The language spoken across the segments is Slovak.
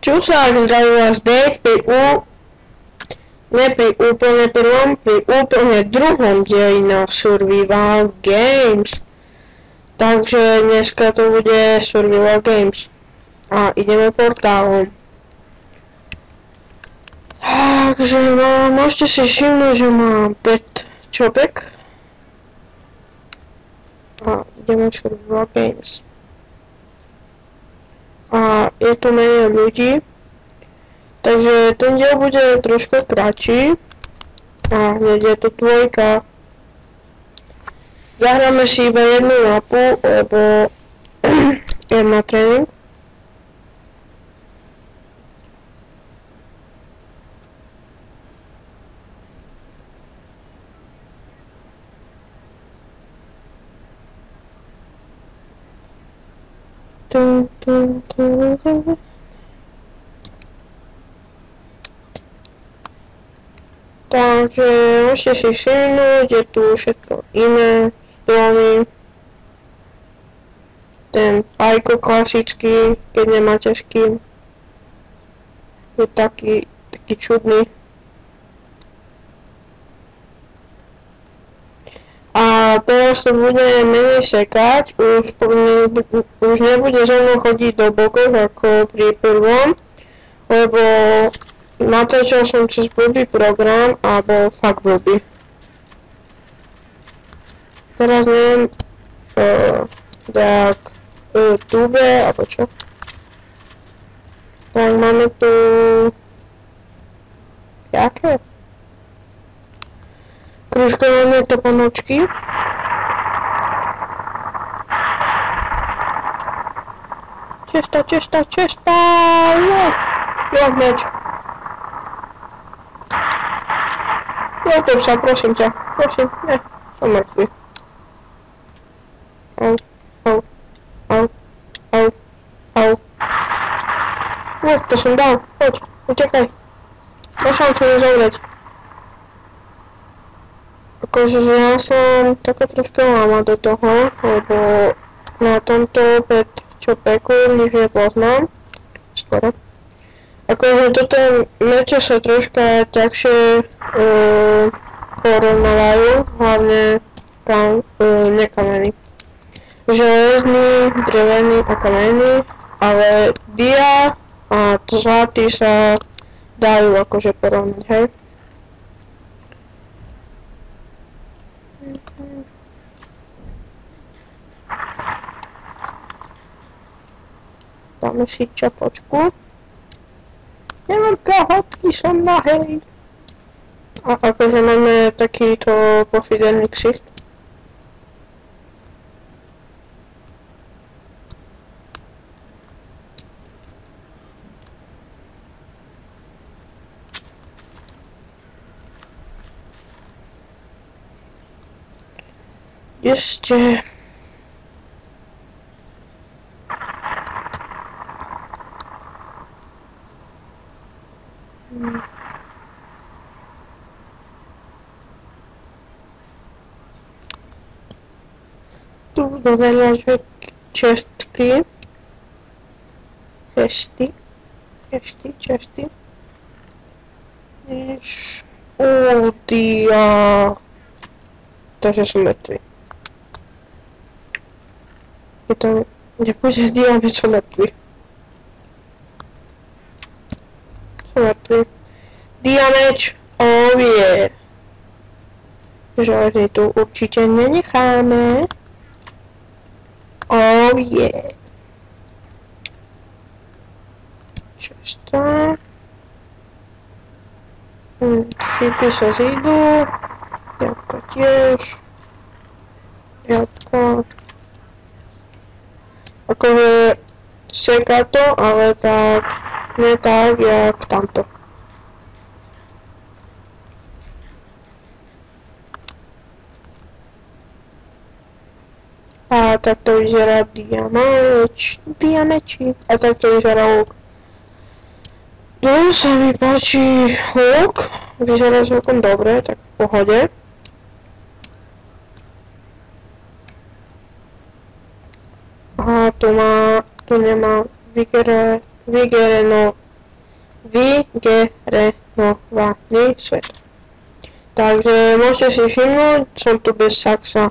Čusák, zdraví vás Date ne pri úplne prvom, pri úplne druhom dieli na Survival Games. Takže dneska to bude Survival Games. A ideme portálom. Takže môžete si všimnúť, že mám 5 čopek. A ideme Survival Games. A je tu menej ľudí. Takže ten diel bude trošku kratší. A hneď je to dvojka. Zahráme si iba jednu mapu, lebo idem na tréning. Takže môžete si všimnúť, je tu všetko iné, stromy, ten pajko klasický, keď nemáte s kým, je taký čudný. A teraz to bude menej sekať, už nebude so mnou chodiť do bokov ako pri prvom, lebo natáčal som cez blbý program a bol fakt blbý. Teraz neviem, jak tube, alebo čo. Tak máme tu jaké? Kružkované topanočky. Česta, jo, meč. Utop sa, prosím ťa, ne, som mŕtvy. To som dal, poď, utekaj. Môžem to nezavrieť. Akože ja som taká troška máma do toho, lebo na tomto čopeku nič nepoznám. Skoro. Akože toto meče sa troška ťažšie porovnávajú, hlavne nekamenný. Železný, drevený a kamenný, ale dia a zlatý sa dajú akože porovnať, hej. Dáme si čapočku. Neviem, kahotky som nahej. A akože máme takýto pofiderný ksicht. Kde ste? Tu veľa čestky. Cesty. Dia. Takže som mŕtvy. Je to, ďakujem, že dia, som mŕtvy. Dia meč, oh yeah. Železný tu určite nenecháme. Oh yeah. Česta. Šípy sa zídu. Jabka tiež. Jabka. Akože seká to, ale tak nie tak, jak tamto. A takto vyzerá diameči. A takto vyzerá luk. No, sa mi páči luk. Vyzerá celkom dobre, tak v pohode. A tu nemá Vigereno vygenerovaný svet. Takže môžete si všimnúť, som tu bez saxa.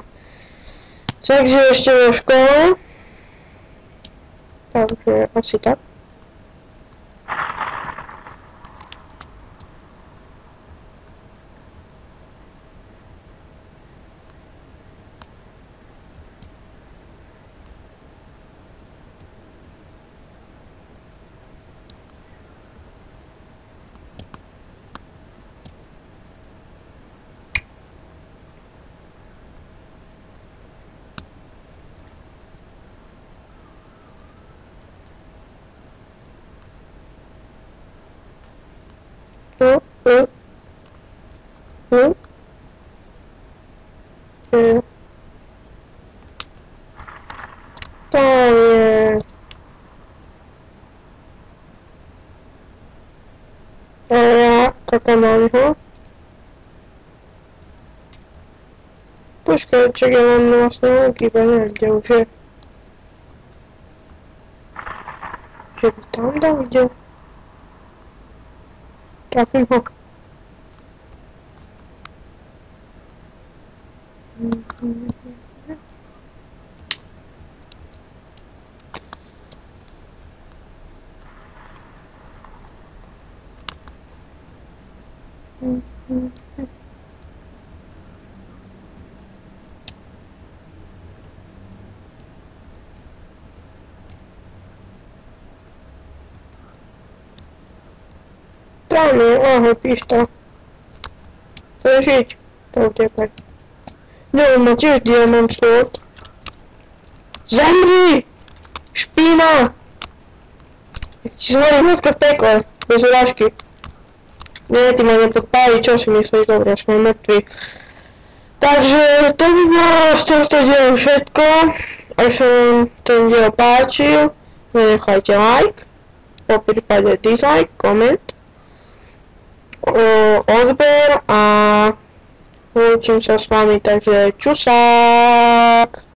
Sax je ešte vo škole, takže asi tak. Tam je. A ja kakám na neho. Počkaj, čak ja mám vlastne veľký, iba neviem, kde už je. Že by tam dal videl. Trafím ho. Tam je, ahoj, pištol. Chceš žiť? To utekaj. Neviem, má tiež diamant sword. Zemri! Špína! Ti zhorí hľadka v pekle, bez urážky. Nie, ty ma nepodpáli, čo si myslíš? Dobre, sme mŕtvi. Takže to by bolo z tohto dielu všetko. Ak sa vám ten diel páčil, nenechajte like, po prípade dislike, koment, odber a lúčim sa s vami, takže čusák!